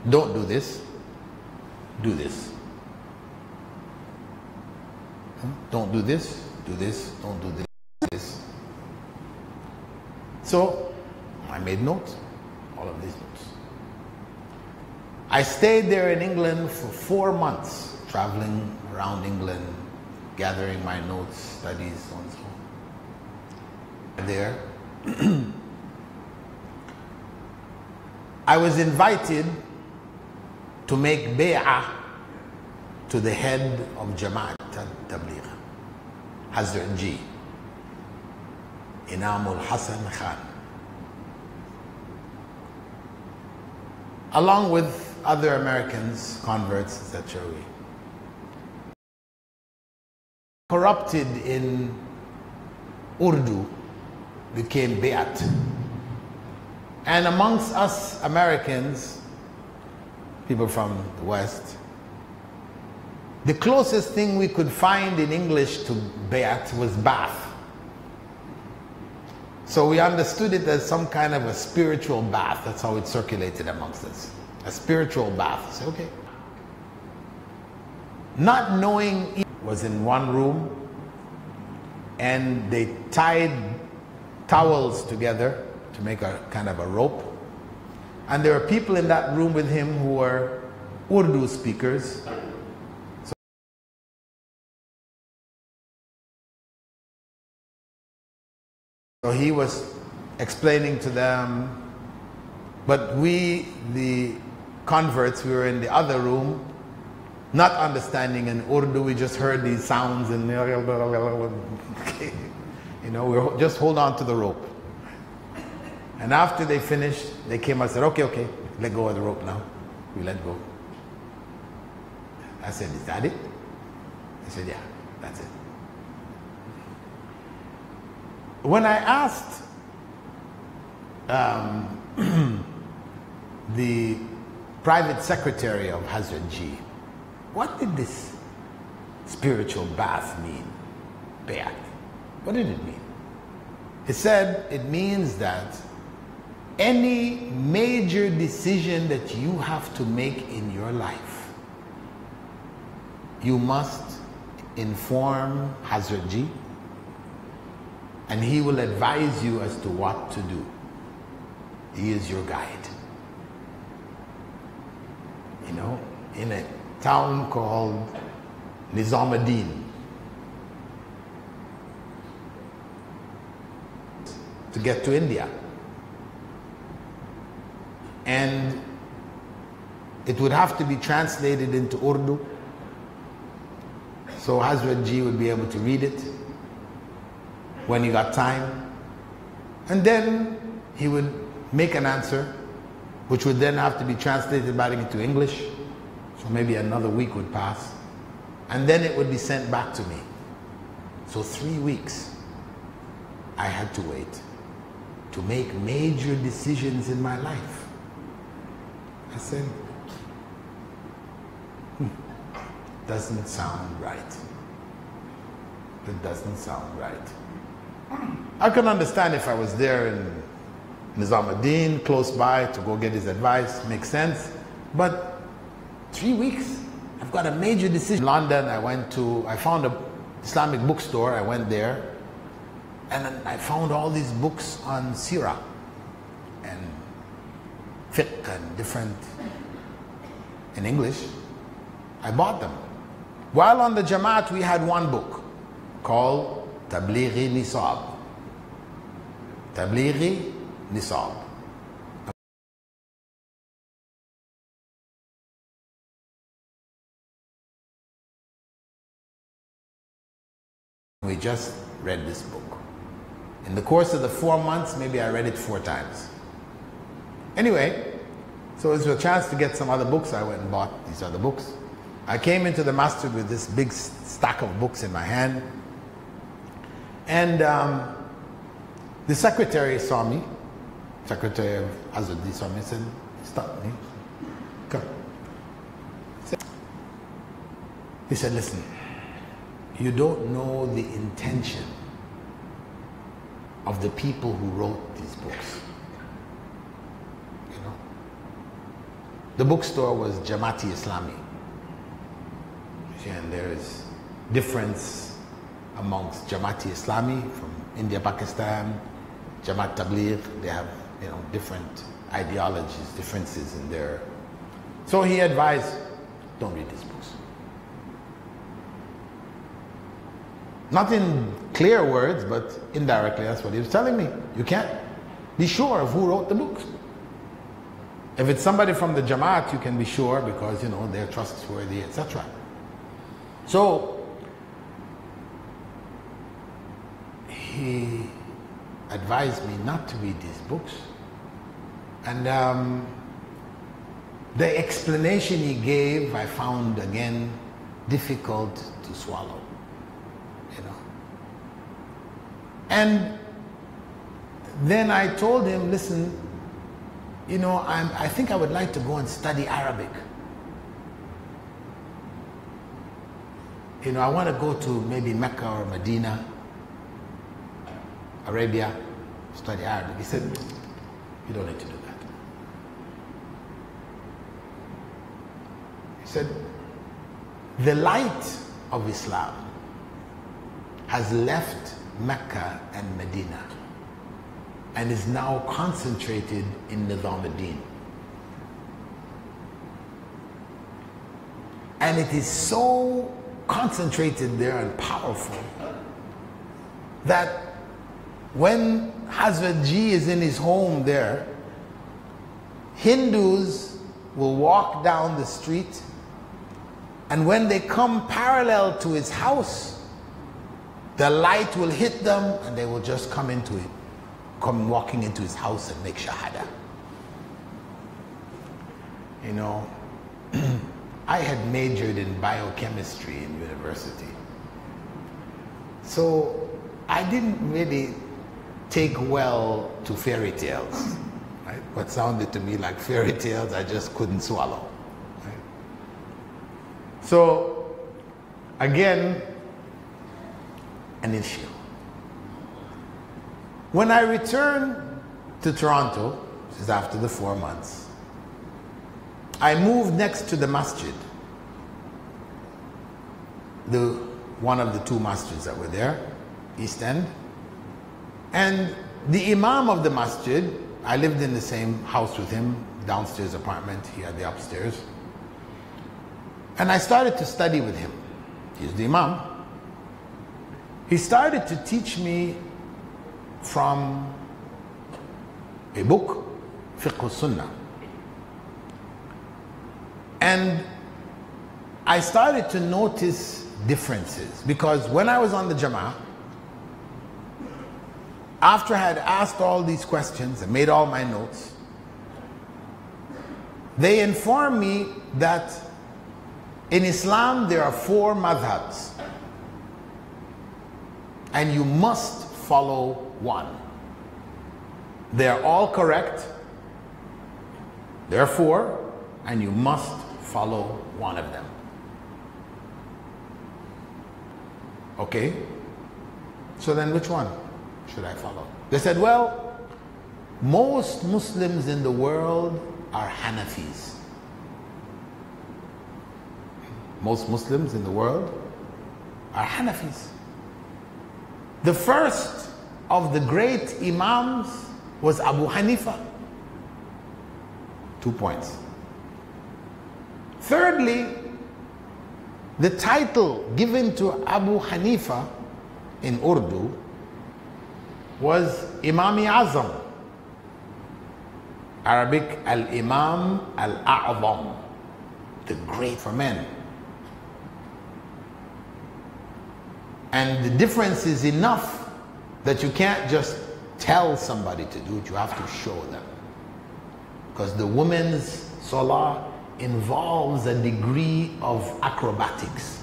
Don't do this. Do this. Don't do this. Do this. Don't do this. So I made notes, all of these notes. I stayed there in England for 4 months, traveling around England, gathering my notes, studies, so on and so on. There, I was invited to make bay'ah to the head of Jama'at al-Tabligh, Hazrat G, Inamul Hassan Khan, along with other Americans, converts, etc. Corrupted in Urdu became Bayat. And amongst us Americans, people from the West, the closest thing we could find in English to Bayat was bath. So we understood it as some kind of a spiritual bath. That's how it circulated amongst us. A spiritual bath. So, okay. Not knowing, it was in one room and they tied towels together to make a kind of a rope. And there were people in that room with him who were Urdu speakers. So he was explaining to them, but we, the converts, we were in the other room, not understanding in Urdu. We just heard these sounds and you know, we just hold on to the rope. And after they finished, they came and said, okay, let go of the rope now. We let go. I said, is that it? They said, yeah, that's it. When I asked the private secretary of Hazrat G, what did this spiritual bath mean? Bayat. What did it mean? He said it means that any major decision that you have to make in your life, you must inform Hazrat G, and he will advise you as to what to do. He is your guide. You know, in a town called Nizamuddin, to get to India. And it would have to be translated into Urdu, so Hazrat G would be able to read it when he got time, and then he would make an answer which would then have to be translated back into English, so maybe another week would pass, and then it would be sent back to me. So 3 weeks I had to wait to make major decisions in my life. I said, doesn't sound right. It doesn't sound right. I can understand if I was there in Nizamuddin, close by, to go get his advice, makes sense. But 3 weeks, I've got a major decision. In London, I found a Islamic bookstore. I went there, and I found all these books on Syarah and fiqh and different in English. I bought them. While on the Jamaat, we had one book called Tablighi Nisab. Tablighi Nisab. We just read this book. In the course of the 4 months, maybe I read it 4 times. Anyway, so it was a chance to get some other books. I went and bought these other books. I came into the masjid with this big stack of books in my hand. And the secretary saw me. Secretary of Azwan saw me and said, stop me. Come. He said, listen, you don't know the intention of the people who wrote these books. You know? The bookstore was Jamaati Islami. And there is difference amongst Jamaati Islami from India, Pakistan, Jamaat Tabligh. They have, different ideologies, differences in their. So he advised, don't read these books. Not in clear words, but indirectly, that's what he was telling me. You can't be sure of who wrote the books. If it's somebody from the Jamaat, you can be sure because, they're trustworthy, etc. So, he advised me not to read these books. And the explanation he gave, I found again difficult to swallow. And then I told him, listen, I think I would like to go and study Arabic. I want to go to maybe Mecca or Medina, Arabia, study Arabic. He said, you don't need to do that. He said, the light of Islam has left Mecca and Medina and is now concentrated in Nizam al-Din. And it is so concentrated there and powerful that when YBhg is in his home there, Hindus will walk down the street, and when they come parallel to his house, the light will hit them and they will just come walking into his house and make shahada. I had majored in biochemistry in university. So I didn't really take well to fairy tales. Right? What sounded to me like fairy tales, I just couldn't swallow. Right? So again, an issue. When I returned to Toronto, this is after the 4 months, I moved next to the Masjid, one of the two masjids that were there, East End. And the Imam of the Masjid, I lived in the same house with him, downstairs apartment, he had the upstairs. And I started to study with him. He's the Imam. He started to teach me from a book, Fiqh al-Sunnah. And I started to notice differences because when I was on the Jama'ah, after I had asked all these questions and made all my notes, they informed me that in Islam there are 4 madhabs and you must follow one. They're all correct, therefore, and you must follow one of them. Okay? So then which one should I follow? They said, well, most Muslims in the world are Hanafis. Most Muslims in the world are Hanafis. The first of the great Imams was Abu Hanifa. 2 points. Thirdly, the title given to Abu Hanifa in Urdu was Imam-i Azam, Arabic Al-Imam Al-A'zam, the great for men. And the difference is enough that you can't just tell somebody to do it, you have to show them. Because the women's salah involves a degree of acrobatics.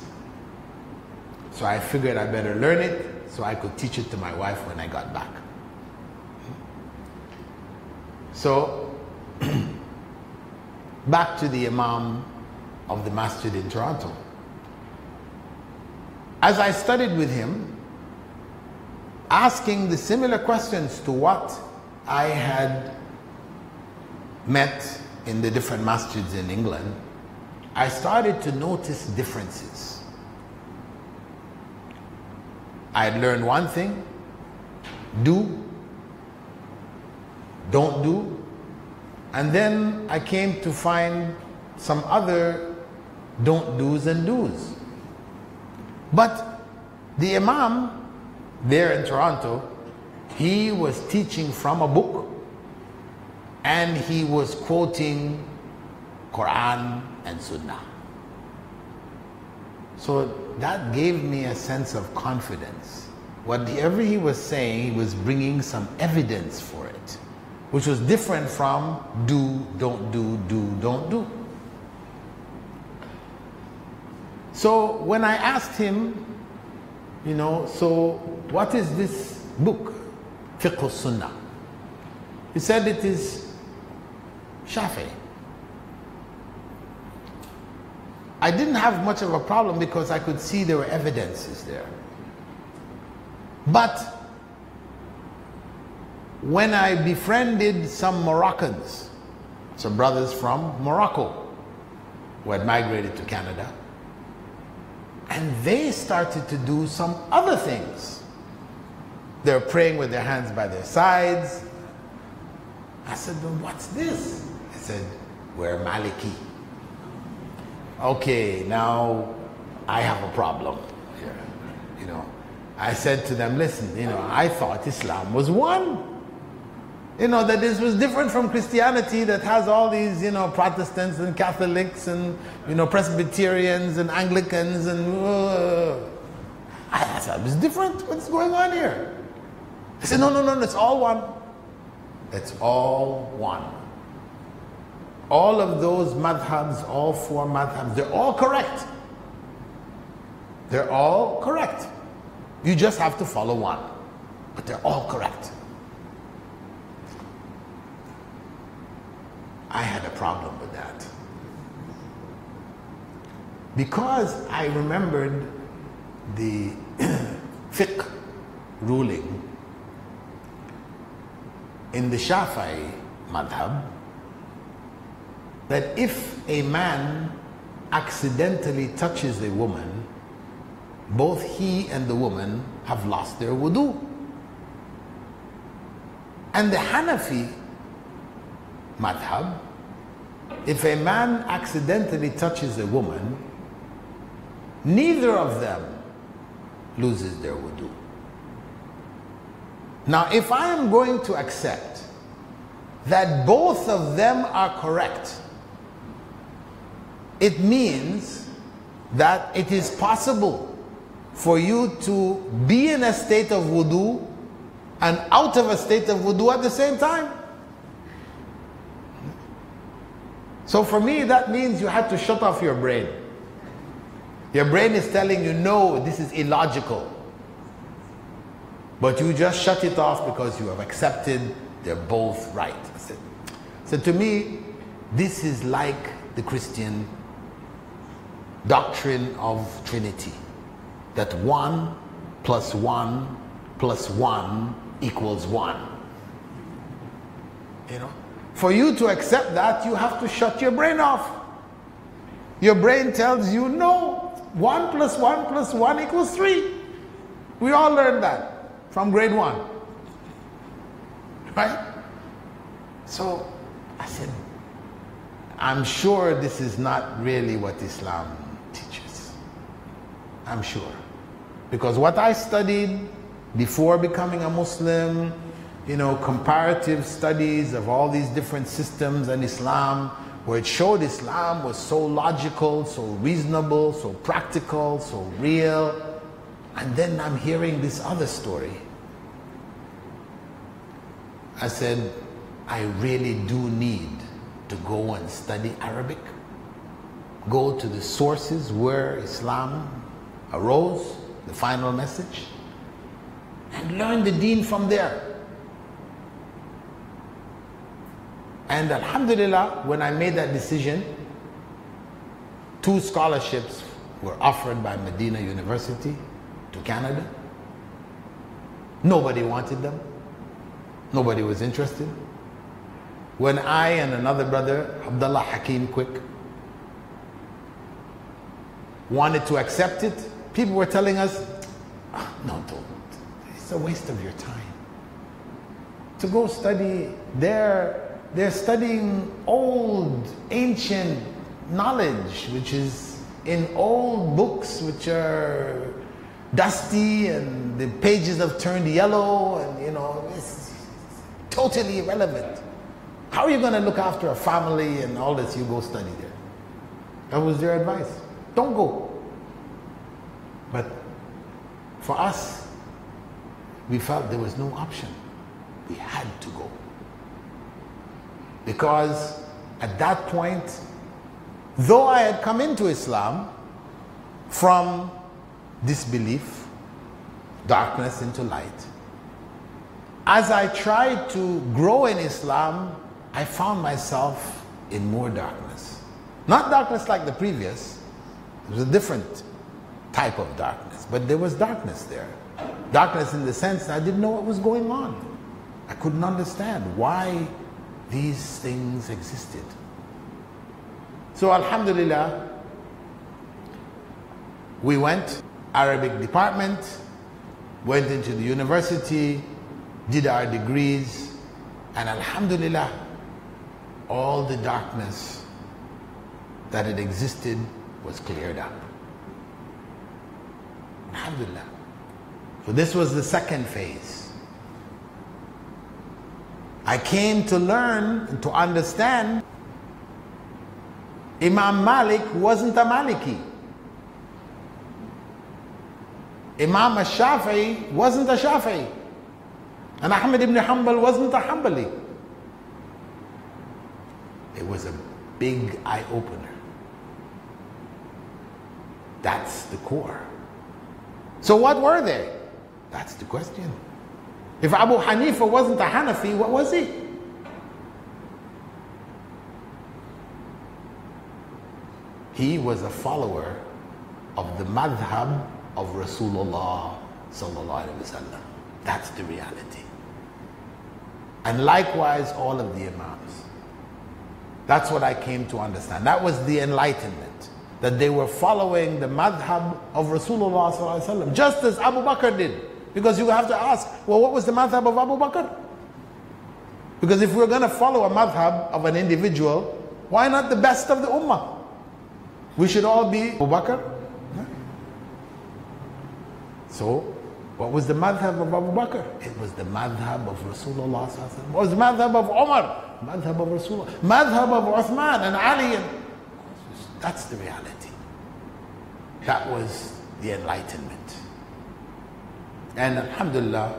So I figured I better learn it so I could teach it to my wife when I got back. So, back to the Imam of the Masjid in Toronto. As I studied with him, asking the similar questions to what I had met in the different masjids in England, I started to notice differences. I had learned one thing: do, don't do. And then I came to find some other don't do's and do's. But the Imam there in Toronto, he was teaching from a book, and he was quoting Quran and Sunnah. So that gave me a sense of confidence. Whatever he was saying, he was bringing some evidence for it, which was different from do, don't do, don't do. So when I asked him, so what is this book, Fiqh al-Sunnah? He said it is Shafi'i. I didn't have much of a problem because I could see there were evidences there. But when I befriended some Moroccans, some brothers from Morocco who had migrated to Canada, and they started to do some other things. They were praying with their hands by their sides. I said, well, what's this? He said, we're Maliki. Okay, now I have a problem here. I said to them, listen, I thought Islam was one. That this was different from Christianity that has all these, Protestants and Catholics and, Presbyterians and Anglicans and... I thought it was different. What's going on here? I said, no, it's all one. It's all one. All of those madhabs, all four madhabs, they're all correct. They're all correct. You just have to follow one. But they're all correct. I had a problem with that. Because I remembered the fiqh ruling in the Shafi'i madhab that if a man accidentally touches a woman, both he and the woman have lost their wudu. And the Hanafi madhab, if a man accidentally touches a woman, neither of them loses their wudu. Now, if I am going to accept that both of them are correct, it means that it is possible for you to be in a state of wudu and out of a state of wudu at the same time. So for me, that means you had to shut off your brain. Your brain is telling you, no, this is illogical. But you just shut it off because you have accepted they're both right. So to me, this is like the Christian doctrine of Trinity. That 1 plus 1 plus 1 equals 1. For you to accept that, you have to shut your brain off. Your brain tells you, no, 1 plus 1 plus 1 equals 3. We all learned that from grade 1. Right? So I said, I'm sure this is not really what Islam teaches. I'm sure. Because what I studied before becoming a Muslim, comparative studies of all these different systems in Islam, where it showed Islam was so logical, so reasonable, so practical, so real. And then I'm hearing this other story. I said, I really do need to go and study Arabic, go to the sources where Islam arose, the final message, and learn the deen from there. And alhamdulillah, when I made that decision, 2 scholarships were offered by Medina University to Canada. Nobody wanted them. Nobody was interested. when I and another brother, Abdullah Hakim Quick, wanted to accept it, people were telling us, "Oh, no, don't. It's a waste of your time. To go study, they're studying old, ancient knowledge, which is in old books which are dusty and the pages have turned yellow, and it's totally irrelevant. How are you going to look after a family and all this? You go study there." That was their advice. Don't go. But for us, we felt there was no option. We had to go. Because at that point, though I had come into Islam from disbelief, darkness into light, as I tried to grow in Islam, I found myself in more darkness. Not darkness like the previous. It was a different type of darkness, but there was darkness there. Darkness in the sense that I didn't know what was going on. I couldn't understand why these things existed. So alhamdulillah, we went, Arabic department, went into the university, did our degrees, and alhamdulillah, all the darkness that had existed was cleared up. Alhamdulillah. So this was the second phase. I came to learn and to understand Imam Malik wasn't a Maliki. Imam al-Shafi'i wasn't a Shafi'i. And Ahmad ibn Hanbal wasn't a Hanbali. It was a big eye-opener. That's the core. So what were they? That's the question. If Abu Hanifa wasn't a Hanafi, what was he? He was a follower of the madhab of Rasulullah sallallahu alaihi wasallam. That's the reality. And likewise, all of the Imams. That's what I came to understand. That was the enlightenment. That they were following the madhab of Rasulullah sallallahu alaihi wasallam, just as Abu Bakr did. Because you have to ask, well, what was the madhab of Abu Bakr? Because if we're going to follow a madhab of an individual, why not the best of the ummah? We should all be Abu Bakr. So, what was the madhab of Abu Bakr? It was the madhab of Rasulullah sallallahu alaihi wasallam. What was the madhab of Umar? Madhab of Rasulullah. Madhab of Uthman and Ali. That's the reality. That was the enlightenment. And alhamdulillah,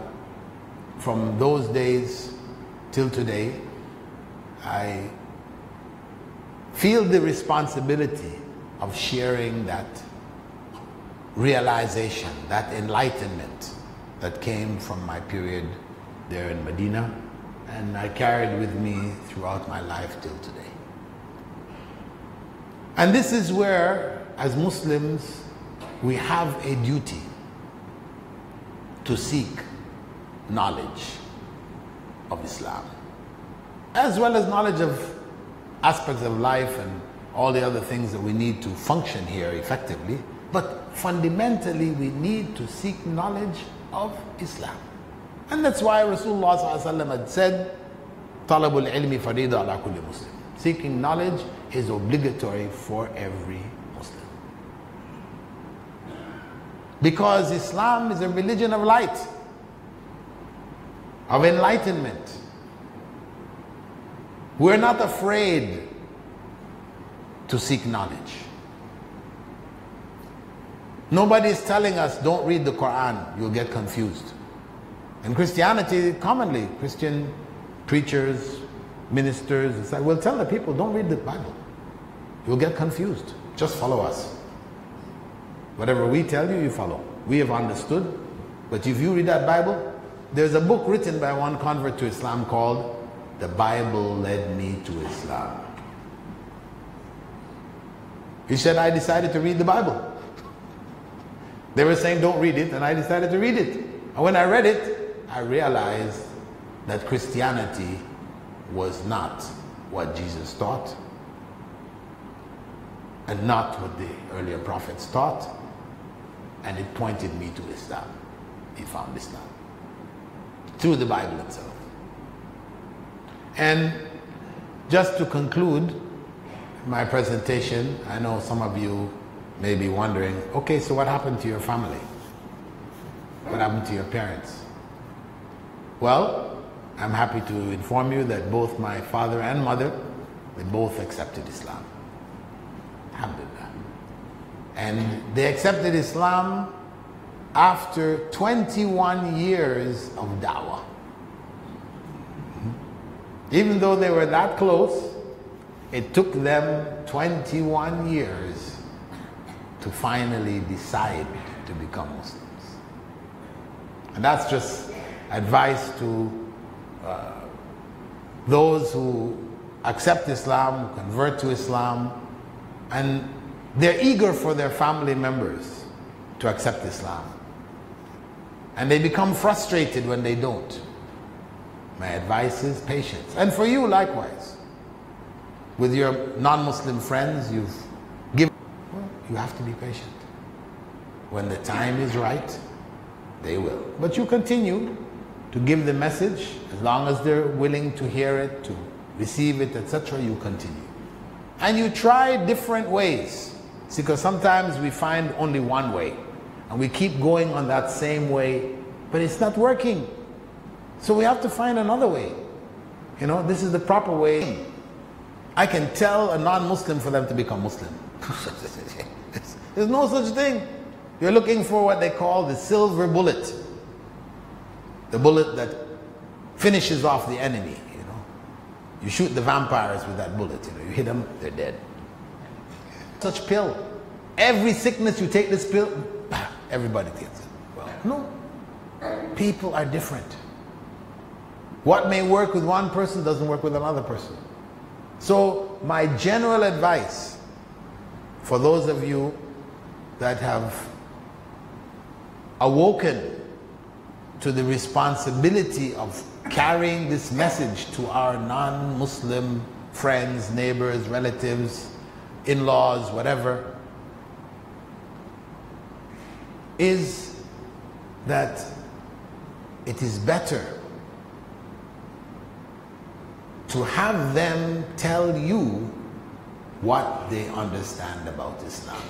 from those days till today, I feel the responsibility of sharing that realization, that enlightenment that came from my period there in Medina, and I carried with me throughout my life till today. And this is where, as Muslims, we have a duty to seek knowledge of Islam, as well as knowledge of aspects of life and all the other things that we need to function here effectively. But fundamentally, we need to seek knowledge of Islam. And that's why Rasulullah ﷺ had said, "Talabul ilmi farida ala kulli Muslim." Seeking knowledge is obligatory for every Muslim. Because Islam is a religion of light, of enlightenment. We're not afraid to seek knowledge. Nobody is telling us, don't read the Quran, you'll get confused. In Christianity, commonly, Christian preachers, ministers, it's like, we'll tell the people, don't read the Bible. You'll get confused. Just follow us. Whatever we tell you, you follow. We have understood. But if you read that Bible, there's a book written by one convert to Islam called "The Bible Led Me to Islam." He said, I decided to read the Bible. They were saying, don't read it, and I decided to read it. And when I read it, I realized that Christianity was not what Jesus taught and not what the earlier prophets taught, and it pointed me to Islam. He found Islam through the Bible itself. And just to conclude my presentation, I know some of you may be wondering, okay, so what happened to your family? What happened to your parents? Well, I'm happy to inform you that both my father and mother, they both accepted Islam. Alhamdulillah. And they accepted Islam after 21 years of da'wah. Even though they were that close, it took them 21 years to finally decide to become Muslims. And that's just advice to those who accept Islam, who convert to Islam, and they're eager for their family members to accept Islam. And they become frustrated when they don't. My advice is patience. And for you likewise. With your non-Muslim friends, you have to be patient. When the time is right, they will. But you continue to give the message, as long as they're willing to hear it, to receive it, etc., you continue. And you try different ways. See, because sometimes we find only one way, and we keep going on that same way, but it's not working. So we have to find another way. You know, this is the proper way. I can tell a non-Muslim for them to become Muslim. There's no such thing. You're looking for what they call the silver bullet. The bullet that finishes off the enemy, you know. You shoot the vampires with that bullet, you know. You hit them, they're dead. Such pill. Every sickness you take this pill, everybody gets it. Well, no. People are different. What may work with one person doesn't work with another person. So my general advice for those of you that have awoken to the responsibility of carrying this message to our non-Muslim friends, neighbors, relatives, in-laws, whatever, is that it is better to have them tell you what they understand about Islam.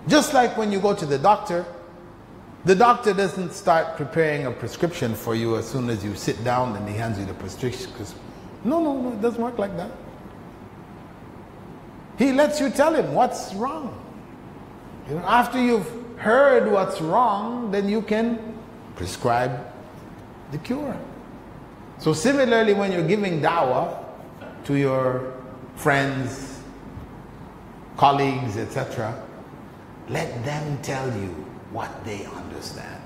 Just like when you go to the doctor doesn't start preparing a prescription for you as soon as you sit down and he hands you the prescription. No, it doesn't work like that. He lets you tell him what's wrong. You know, after you've heard what's wrong, then you can prescribe the cure. So similarly, when you're giving da'wah to your friends, colleagues, etc., let them tell you what they understand.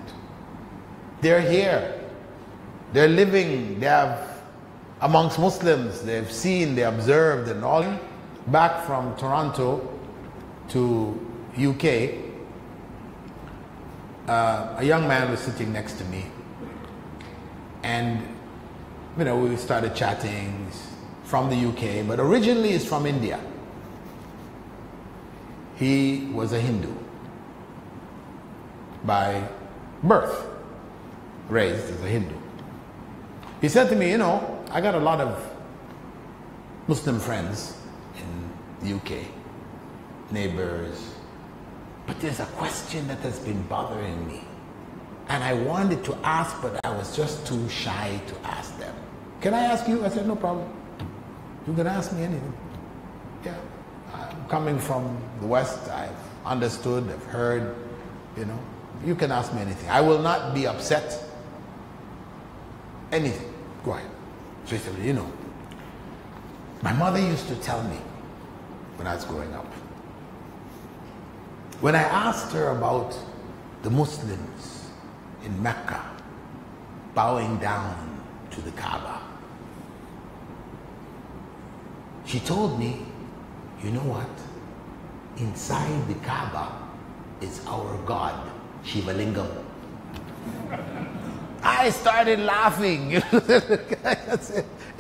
They're here. They're living. They have, amongst Muslims, they've seen, they observed and all. Back from Toronto to UK, a young man was sitting next to me, and you know, we started chatting. He's from the UK, but originally he's from India. He was a Hindu by birth, raised as a Hindu. He said to me, you know, I got a lot of Muslim friends in the UK, neighbors, but there's a question that has been bothering me. And I wanted to ask, but I was just too shy to ask them. Can I ask you? I said, no problem. You can ask me anything. Yeah. I'm coming from the West. I've understood, I've heard, you know. You can ask me anything. I will not be upset. Anything. Go ahead. So he said, you know, my mother used to tell me when I was growing up, when I asked her about the Muslims in Mecca bowing down to the Kaaba, she told me, you know what? Inside the Kaaba is our God, Shiva Lingam. I I started laughing. That's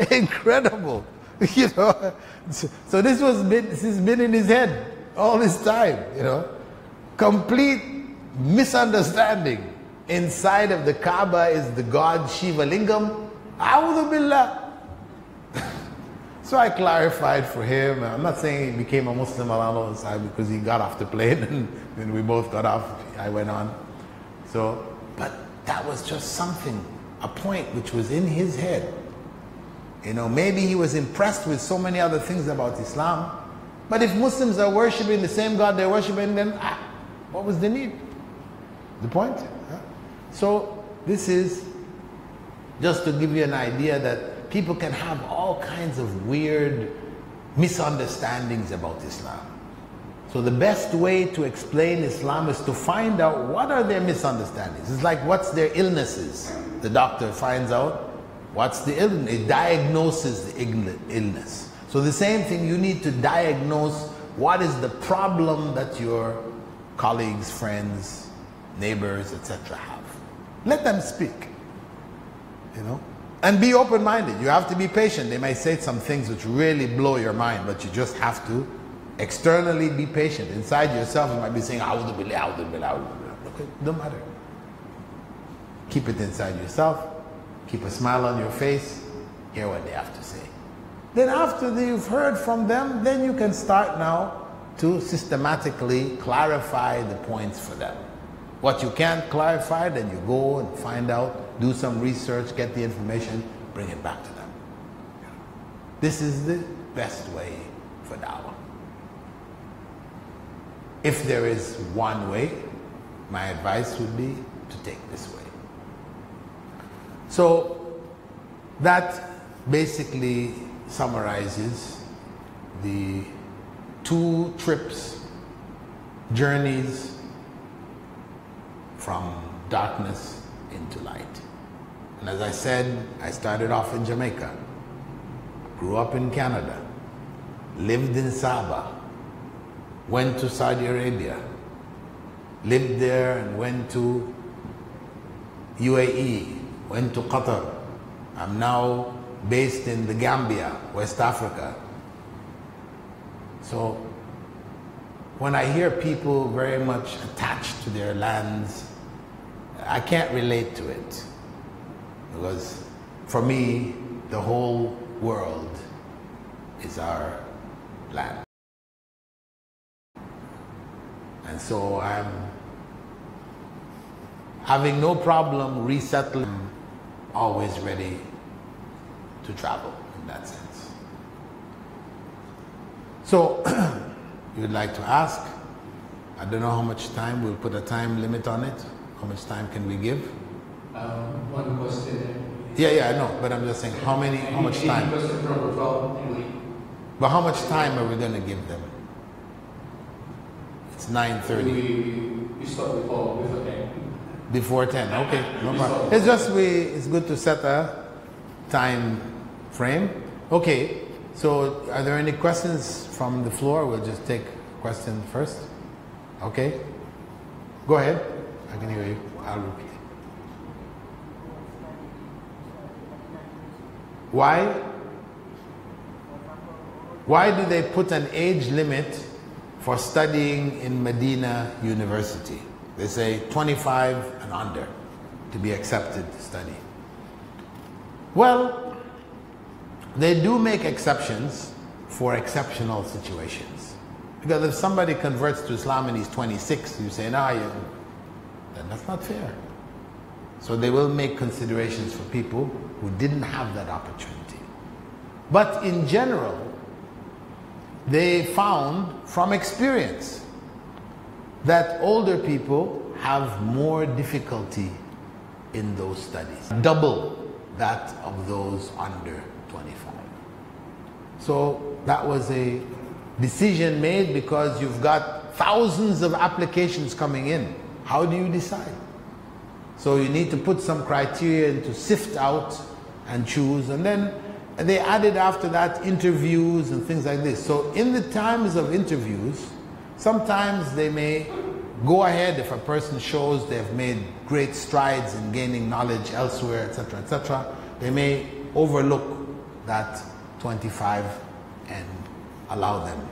incredible. You know, so this has been in his head all this time, you know. Complete misunderstanding. Inside of the Kaaba is the god Shiva Lingam. A'udhu Billah. So I clarified for him. I'm not saying he became a Muslim all the time because he got off the plane and then we both got off. I went on. So, but that was just something, a point which was in his head. You know, maybe he was impressed with so many other things about Islam. But if Muslims are worshipping the same God they're worshipping, then what was the need? The point? Huh? So this is just to give you an idea that people can have all kinds of weird misunderstandings about Islam. So the best way to explain Islam is to find out what are their misunderstandings. It's like what's their illnesses. The doctor finds out what's the illness. It diagnoses the illness. So the same thing, you need to diagnose what is the problem that your colleagues, friends, neighbors, etc. have. Let them speak, you know, and be open-minded. You have to be patient. They may say some things which really blow your mind, but you just have to externally be patient. Inside yourself, you might be saying, "A'udhu billah, a'udhu billah, a'udhu billah." Okay, don't matter. Keep it inside yourself. Keep a smile on your face. Hear what they have to say. Then after you've heard from them, then you can start now to systematically clarify the points for them. What you can't clarify, then you go and find out, do some research, get the information, bring it back to them. This is the best way for da'wah. If there is one way, my advice would be to take this way. So that basically summarizes the 2 trips, journeys from darkness into light. And as I said, I started off in Jamaica, grew up in Canada, lived in Sabah, went to Saudi Arabia, lived there and went to UAE, went to Qatar. I'm now based in the Gambia, West Africa. So when I hear people very much attached to their lands, I can't relate to it. Because for me, the whole world is our land. And so I'm having no problem resettling, always ready to travel in that sense. So, you'd like to ask, I don't know how much time, we'll put a time limit on it. How much time can we give? One question. Yeah, I know, but I'm just saying, how much time? But how much time are we going to give them? It's 9:30. We start before 10. Before 10, okay, no problem. It's just it's good to set a time frame. Okay, so are there any questions from the floor? We'll just take question first. Okay, go ahead. I can hear you. I'll repeat. Why do they put an age limit for studying in Medina University? They say 25 and under to be accepted to study. Well, they do make exceptions for exceptional situations. Because if somebody converts to Islam and he's 26, you say, then that's not fair. So they will make considerations for people who didn't have that opportunity. But in general, they found from experience that older people have more difficulty in those studies, double that of those under 25. So that was a decision made because you've got thousands of applications coming in. How do you decide? So you need to put some criteria to sift out and choose, and then they added after that interviews and things like this. So in the times of interviews, sometimes they may go ahead if a person shows they've made great strides in gaining knowledge elsewhere, etc., etc., they may overlook that 25 and allow them,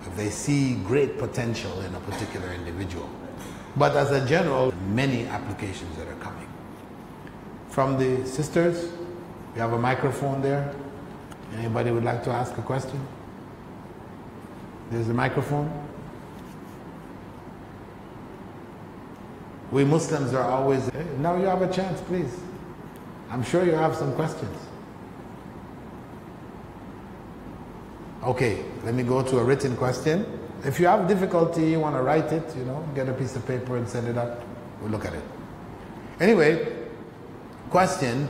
if they see great potential in a particular individual. But as a general, many applications that are coming. From the sisters, you have a microphone there. Anybody would like to ask a question? There's a microphone. We Muslims are always, now you have a chance, please. I'm sure you have some questions. Okay, let me go to a written question. If you have difficulty, you want to write it, get a piece of paper and send it up. We'll look at it. Anyway, question.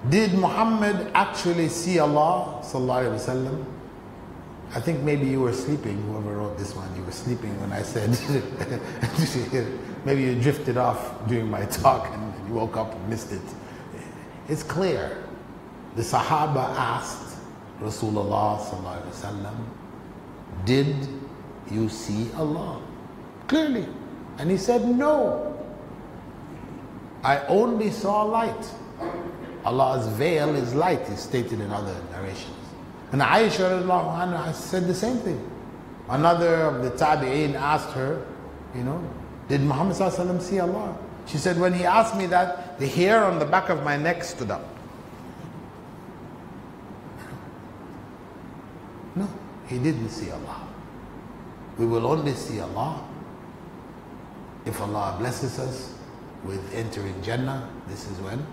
Did Muhammad actually see Allah, sallallahu alaihi wasallam? I think maybe you were sleeping, whoever wrote this one, you were sleeping when I said, maybe you drifted off during my talk and you woke up and missed it. It's clear. The Sahaba asked Rasulullah sallallahu alaihi wasallam, did you see Allah? Clearly. And he said, no. I only saw light. Allah's veil is light, is stated in other narrations. And Aisha radiallahu anha said the same thing. Another of the tabi'een asked her, did Muhammad sallallahu alaihi wasallam see Allah? She said, when he asked me that, the hair on the back of my neck stood up. No, he didn't see Allah. We will only see Allah if Allah blesses us with entering Jannah. This is when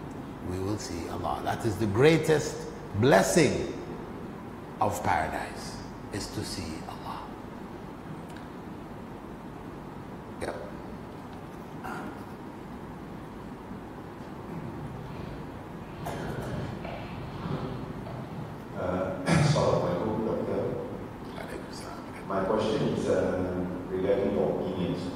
we will see Allah. That is the greatest blessing of paradise, is to see Allah. Yep. Assalamualaikum, Doctor. My question is regarding your opinions.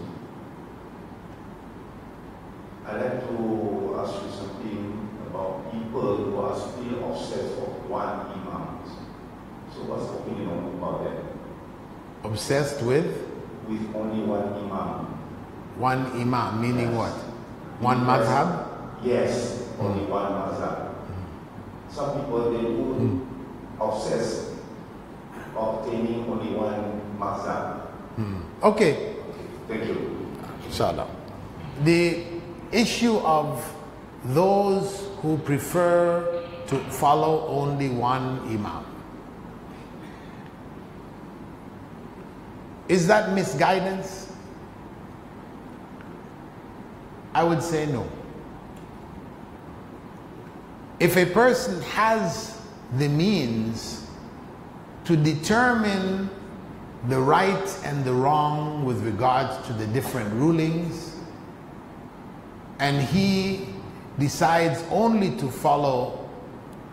I'd like to ask you something about people who are still obsessed with one Imam. So what's the opinion about that? Obsessed with? With only one Imam. One Imam, meaning Yes. what? One madhab? Yes, only one mazhab. Some people, they would obsess obtaining only one mazhab. Okay. Thank you. Inshallah. The issue of those who prefer to follow only one Imam, is that misguidance? I would say no. If a person has the means to determine the right and the wrong with regards to the different rulings, and he decides only to follow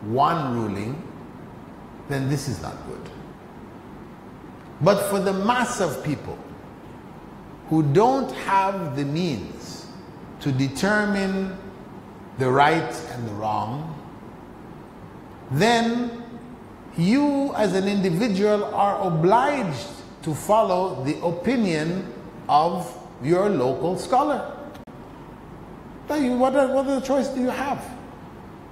one ruling, then this is not good. But for the mass of people who don't have the means to determine the right and the wrong, then you as an individual are obliged to follow the opinion of your local scholar. What other choice do you have?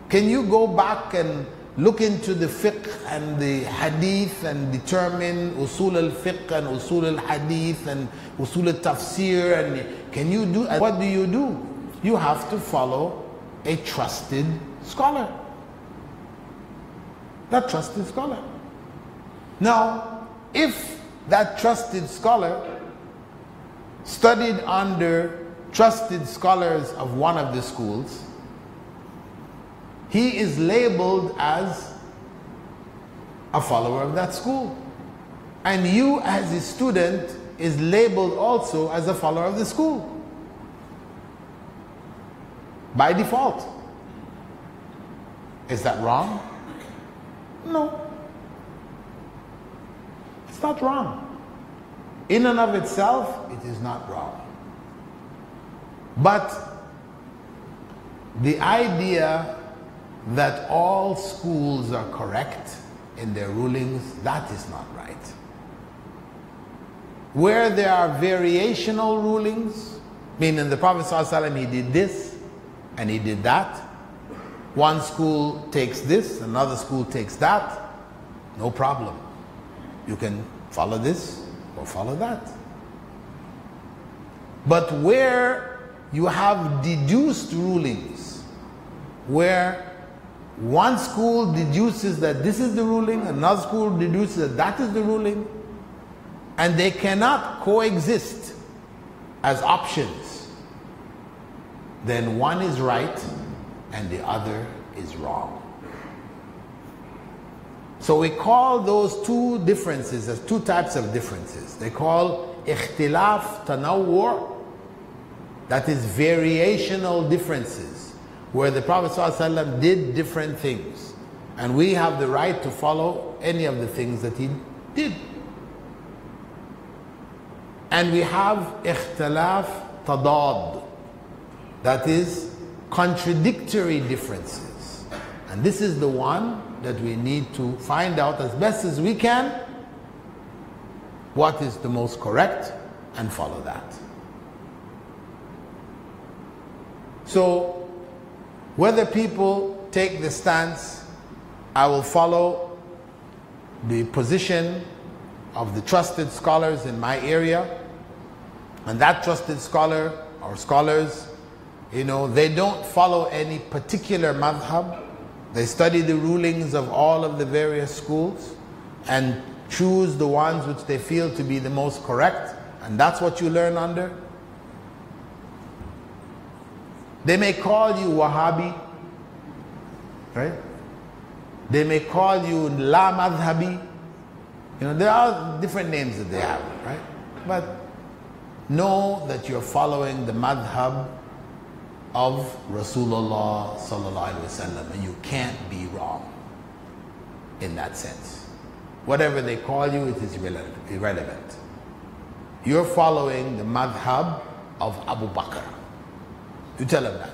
Can you go back and look into the fiqh and the hadith and determine usul al-fiqh and usul al-hadith and usul al-tafsir? And can you do? What do? You have to follow a trusted scholar. That trusted scholar. Now, if that trusted scholar studied under trusted scholars of one of the schools, he is labeled as a follower of that school. And you as a student is labeled also as a follower of the school. By default. Is that wrong? No. It's not wrong. In and of itself, it is not wrong. But the idea that all schools are correct in their rulings, that is not right. Where there are variational rulings, meaning the Prophet ﷺ, he did this and he did that. One school takes this, another school takes that. No problem. You can follow this or follow that. But where you have deduced rulings, where one school deduces that this is the ruling, another school deduces that that is the ruling, and they cannot coexist as options, then one is right and the other is wrong. So we call those two differences as two types of differences. They call ikhtilaf tanawwu', that is variational differences, where the Prophet ﷺ did different things, and we have the right to follow any of the things that he did. And we have ikhtilaf tadad, that is contradictory differences. And this is the one that we need to find out as best as we can what is the most correct and follow that. So whether people take the stance, I will follow the position of the trusted scholars in my area, and that trusted scholar or scholars, they don't follow any particular madhab. They study the rulings of all of the various schools and choose the ones which they feel to be the most correct, and that's what you learn under. They may call you Wahhabi, right? They may call you La Madhabi. There are different names that they have, right? But know that you're following the madhab of Rasulullah sallallahu alaihi wasallam, and you can't be wrong in that sense. Whatever they call you, it is irrelevant. You're following the madhab of Abu Bakr. You tell them that.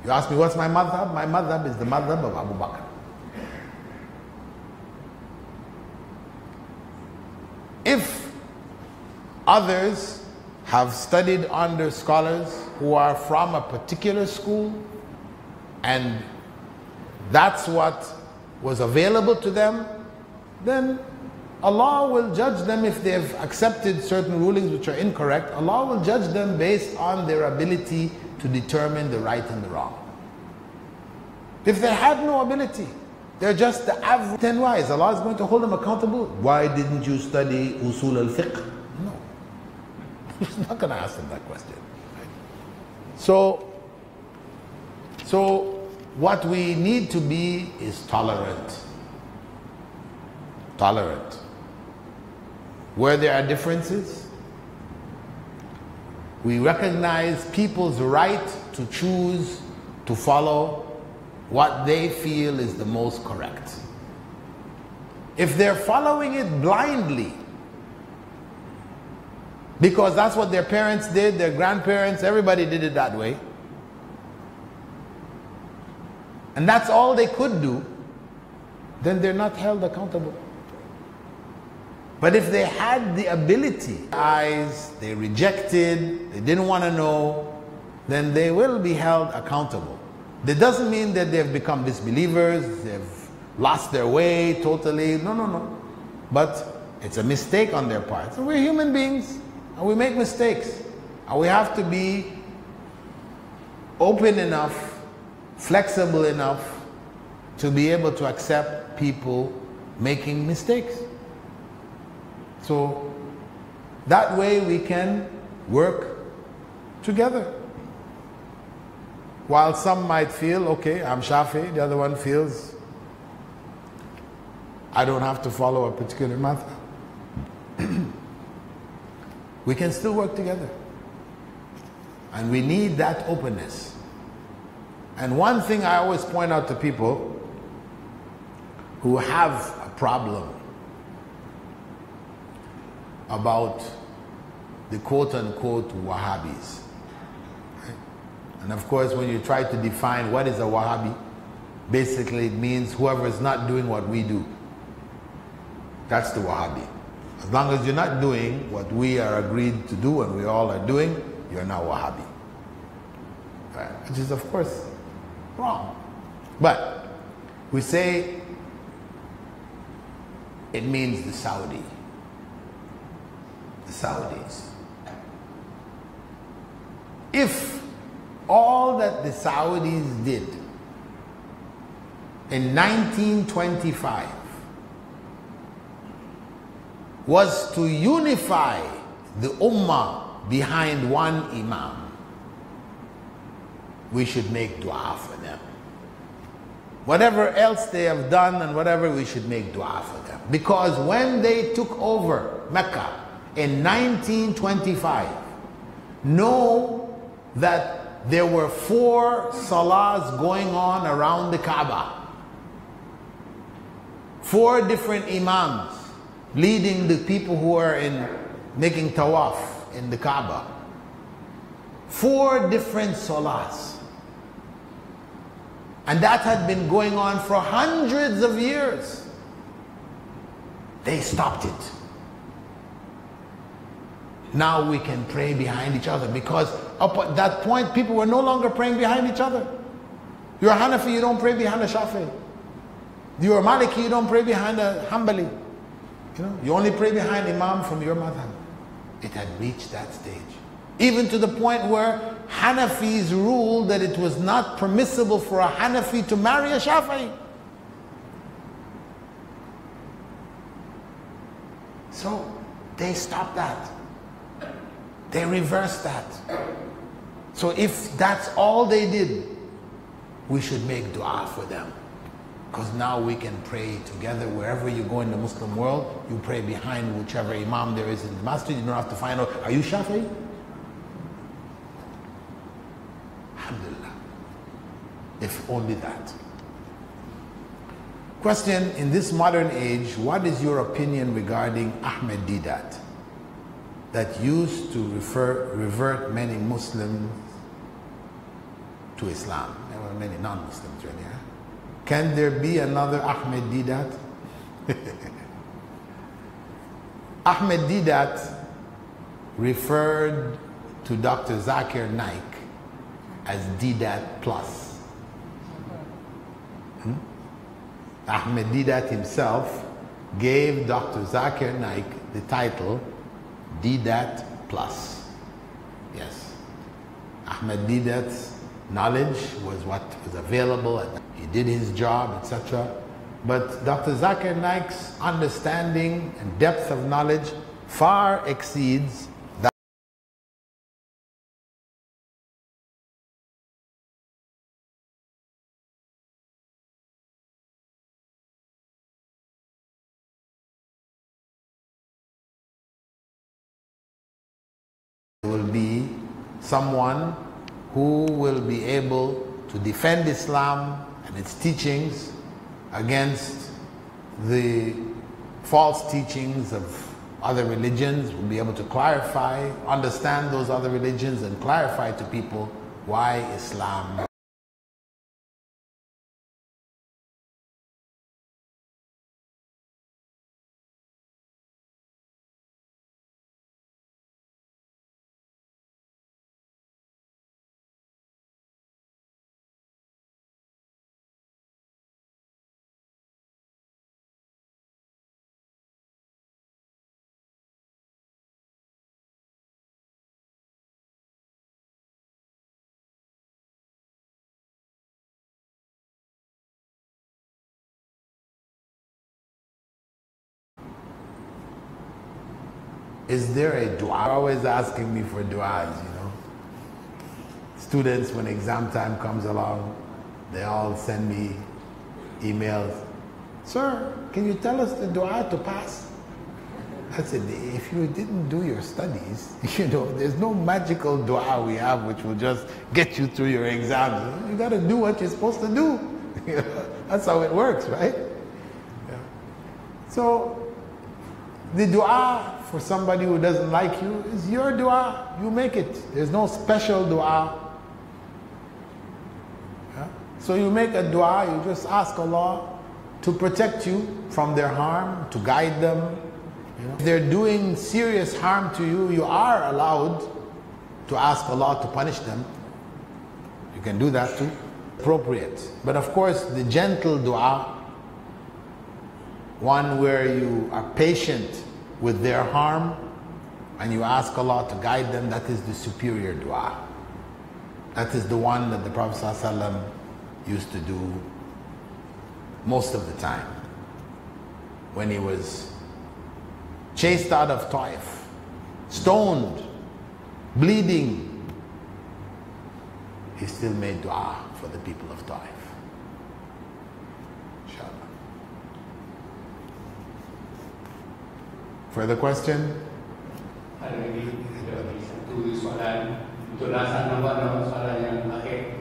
You ask me, what's my madhab? My madhab is the madhab of Abu Bakr. If others have studied under scholars who are from a particular school, and that's what was available to them, then Allah will judge them. If they've accepted certain rulings which are incorrect, Allah will judge them based on their ability to determine the right and the wrong. If they had no ability, they're just the average, then why? Is Allah going to hold them accountable? Why didn't you study usul al-fiqh? No. He's not going to ask them that question. So what we need to be is tolerant. Tolerant. Where there are differences, we recognize people's right to choose to follow what they feel is the most correct. If they're following it blindly, because that's what their parents did, their grandparents, everybody did it that way, and that's all they could do, then they're not held accountable. But if they had the ability, they rejected, they didn't want to know, then they will be held accountable. That doesn't mean that they've become disbelievers, they've lost their way totally. No. But it's a mistake on their part. So we're human beings, and we make mistakes. And we have to be open enough, flexible enough to be able to accept people making mistakes. So that way we can work together. While some might feel, okay, I'm Shafi, the other one feels, I don't have to follow a particular madhab. We can still work together. And we need that openness. And one thing I always point out to people who have a problem about the quote-unquote Wahhabis. And of course, when you try to define what is a Wahhabi, basically it means whoever is not doing what we do. That's the Wahhabi. As long as you're not doing what we are agreed to do and we all are doing, you're not Wahhabi. Right? Which is, of course, wrong. But we say it means the Saudi. The Saudis. If all that the Saudis did in 1925 was to unify the Ummah behind one Imam, we should make dua for them. Whatever else they have done and whatever, we should make dua for them. Because when they took over Mecca in 1925, know that there were 4 salahs going on around the Kaaba. 4 different imams leading the people who are making tawaf in the Kaaba. 4 different salahs. And that had been going on for hundreds of years. They stopped it. Now we can pray behind each other, because up at that point people were no longer praying behind each other. You're a Hanafi, you don't pray behind a Shafi'i. You're a Maliki, you don't pray behind a Hanbali. You only pray behind Imam from your madhab. It had reached that stage. Even to the point where Hanafis ruled that it was not permissible for a Hanafi to marry a Shafi'i. So they stopped that. They reversed that. So if that's all they did, we should make dua for them. Because now we can pray together wherever you go in the Muslim world. You pray behind whichever Imam there is in the Masjid. You don't have to find out, are you Shafi'i? Alhamdulillah. If only that. Question, in this modern age, what is your opinion regarding Ahmed Didat, that used to revert many Muslims to Islam? There were many non-Muslims really, huh? Can there be another Ahmed Didat? Ahmed Didat referred to Dr. Zakir Naik as Didat Plus. Ahmed Didat himself gave Dr. Zakir Naik the title Didat Plus. Yes. Ahmed Didat's knowledge was what was available, and he did his job, etc. But Dr. Zakir Naik's understanding and depth of knowledge far exceeds that. Will be someone who will be able to defend Islam and its teachings against the false teachings of other religions, will be able to clarify, understand those other religions and clarify to people why Islam Is there a dua? They're always asking me for duas, you know. Students, when exam time comes along, they all send me emails. Sir, can you tell us the dua to pass? I said, if you didn't do your studies, you know, there's no magical dua we have which will just get you through your exams. You got to do what you're supposed to do. That's how it works, right? Yeah. So, the dua for somebody who doesn't like you is your dua. You make it. There's no special dua. Yeah? So you make a dua, you just ask Allah to protect you from their harm, to guide them You know? If they're doing serious harm to you, you are allowed to ask Allah to punish them. You can do that too. Appropriate. But of course, the gentle dua, one where you are patient with their harm and you ask Allah to guide them, that is the superior dua. That is the one that the Prophet ﷺ used to do most of the time. When he was chased out of Taif, stoned, bleeding, he still made dua for the people of Taif. Inshallah. Further question? Ada lagi satu soalan untuk nasa nampak soalan yang akhir.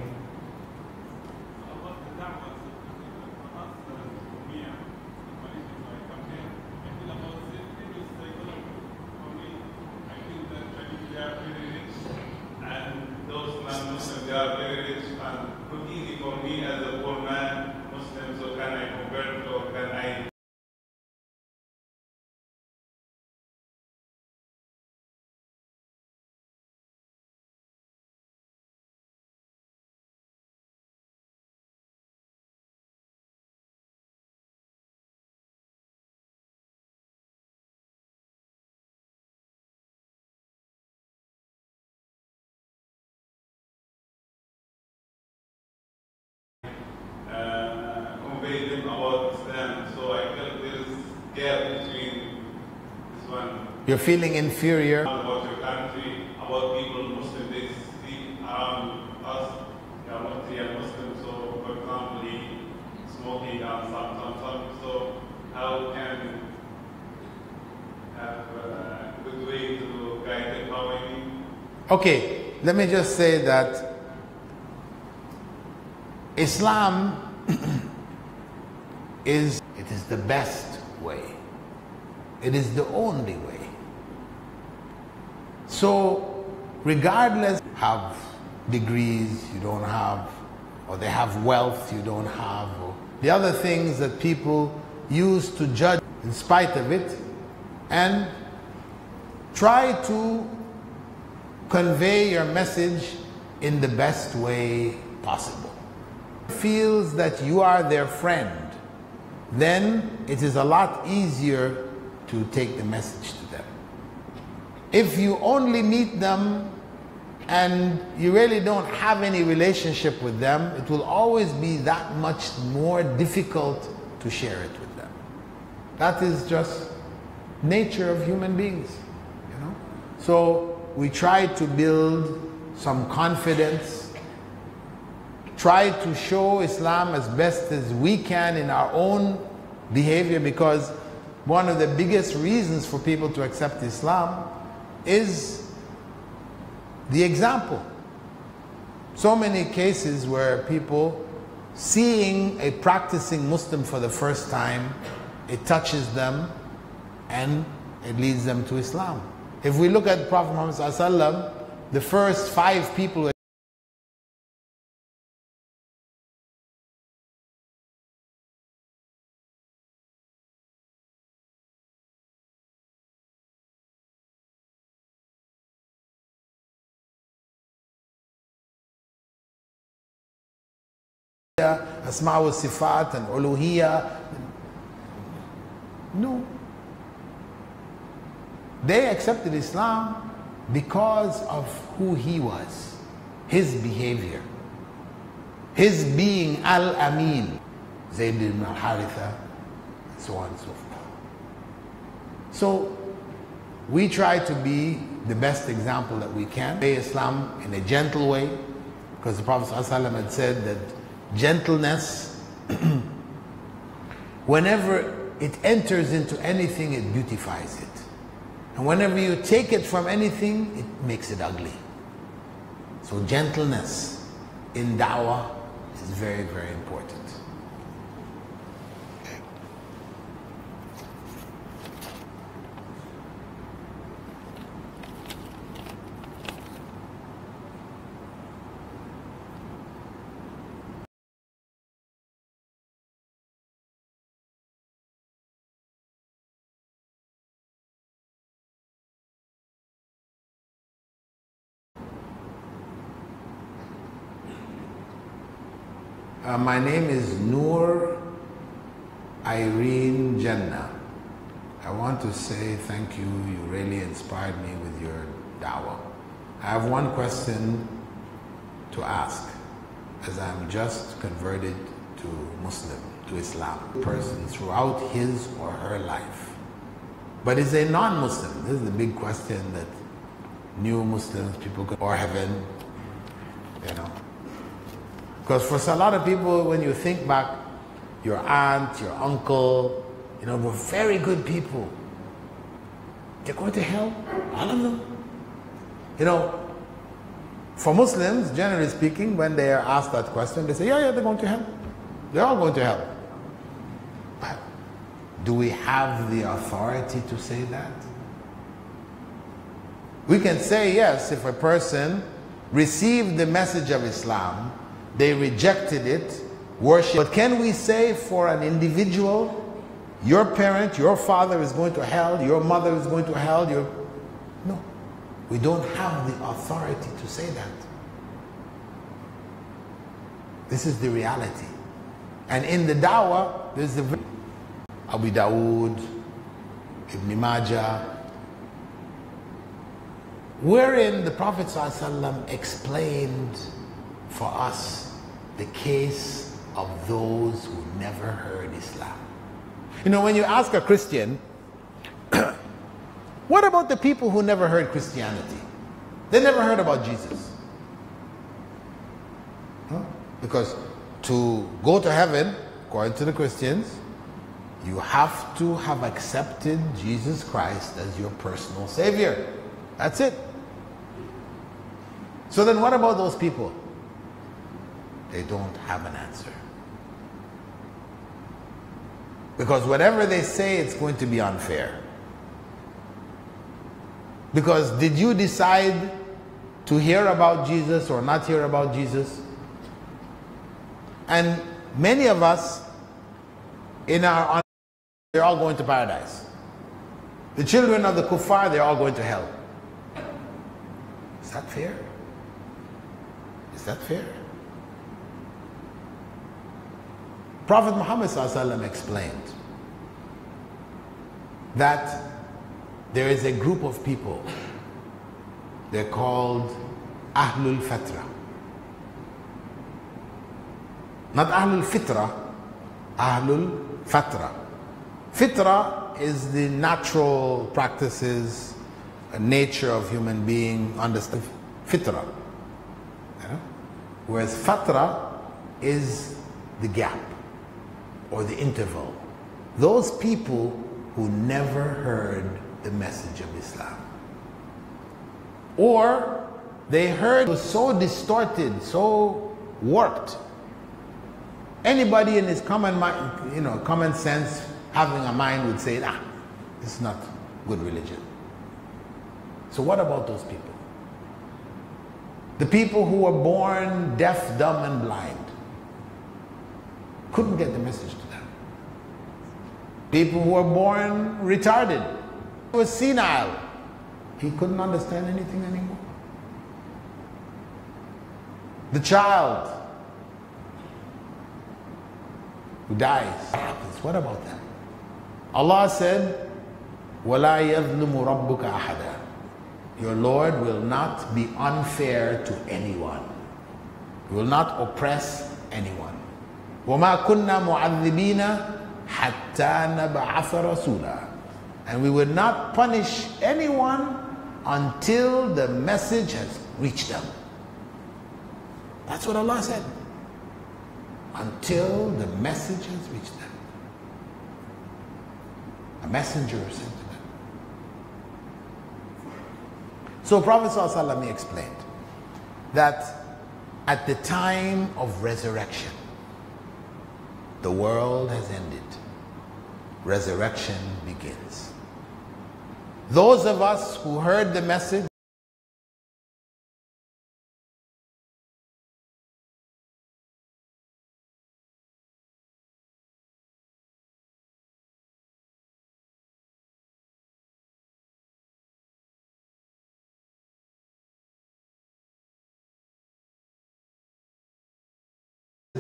Convey them about Islam, so I felt there is gap between this one. You're feeling inferior. About your country, about people, Muslim, they see around us, they are not real Muslims, so for example, smoking and some. So how can we have a good way to guide them? How I mean? Okay, let me just say that Islam is the best way. It is the only way. So regardless, have degrees you don't have, or they have wealth you don't have, or the other things that people use to judge in spite of it, and try to convey your message in the best way possible. Feels that you are their friend, then it is a lot easier to take the message to them. If you only meet them and you really don't have any relationship with them, it will always be that much more difficult to share it with them. That is just nature of human beings, you know. So we try to build some confidence, try to show Islam as best as we can in our own behavior, because one of the biggest reasons for people to accept Islam is the example. So many cases where people seeing a practicing Muslim for the first time, it touches them and it leads them to Islam. If we look at Prophet Muhammad ﷺ, the first 5 people Asma wa Sifat and Uluhiyyah. No. They accepted Islam because of who he was, his behavior, his being Al-Amin, Zayd ibn al-Haritha, and so on and so forth. So we try to be the best example that we can. Say Islam in a gentle way, because the Prophet ﷺ had said that gentleness, whenever it enters into anything, it beautifies it. And whenever you take it from anything, it makes it ugly. So gentleness in da'wah is very, very important. My name is Noor Irene Jannah. I want to say thank you. You really inspired me with your dawah. I have one question to ask, as I'm just converted to Muslim, to Islam. Person throughout his or her life, but is a non-Muslim. This is the big question that new Muslims, people go, or heaven, you know. Because for a lot of people, when you think back, your aunt, your uncle, you know, were very good people. They're going to hell, all of them. You know, for Muslims, generally speaking, when they are asked that question, they say, yeah, they're going to hell. They're all going to hell. But do we have the authority to say that? We can say yes if a person received the message of Islam, they rejected it, worship. But can we say for an individual, your parent, your father is going to hell, your mother is going to hell, no. We don't have the authority to say that. This is the reality. And in the dawah, there's the Abu Dawood, Ibn Majah, wherein the Prophet ﷺ explained for us the case of those who never heard Islam. You know, when you ask a Christian, what about the people who never heard Christianity? They never heard about Jesus. Huh? Because to go to heaven, according to the Christians, you have to have accepted Jesus Christ as your personal Savior. That's it. So then what about those people? They don't have an answer. Because whatever they say, it's going to be unfair. Because did you decide to hear about Jesus or not hear about Jesus? And many of us, they're all going to paradise. The children of the kuffar, they're all going to hell. Is that fair? Is that fair? Prophet Muhammad ﷺ explained that there is a group of people, they're called Ahlul Fatra. Not Ahlul Fitra, Ahlul Fatra. Fitra is the natural practices, nature of human being, understand Fitra. You know? Whereas Fatra is the gap or the interval. Those people who never heard the message of Islam. Or they heard it was so distorted, so warped. Anybody in his common mind, you know, common sense, having a mind would say, nah, this is not good religion. So what about those people? The people who were born deaf, dumb, and blind. Couldn't get the message to them. People who were born retarded. He was senile. He couldn't understand anything anymore. The child who dies, what happens? What about them? Allah said, وَلَا يَظْلُمُ رَبُّكَ أَحَدًا. Your Lord will not be unfair to anyone. He will not oppress anyone. وَمَا كُنَّا مُعَذِّبِينَ حَتَّى نَبْعَثَ رَسُولًا. And we will not punish anyone until the message has reached them. That's what Allah said. Until the message has reached them. A messenger sent to them. So Prophet ﷺ explained that at the time of resurrection, the world has ended. Resurrection begins. Those of us who heard the message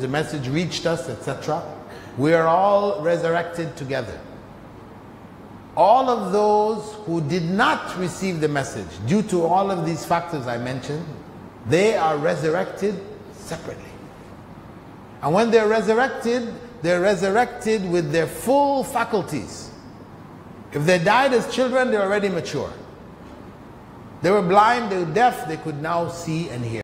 the message reached us, etc. We are all resurrected together. All of those who did not receive the message, due to all of these factors I mentioned, they are resurrected separately. And when they're resurrected with their full faculties. If they died as children, they're already mature. They were blind, they were deaf, they could now see and hear.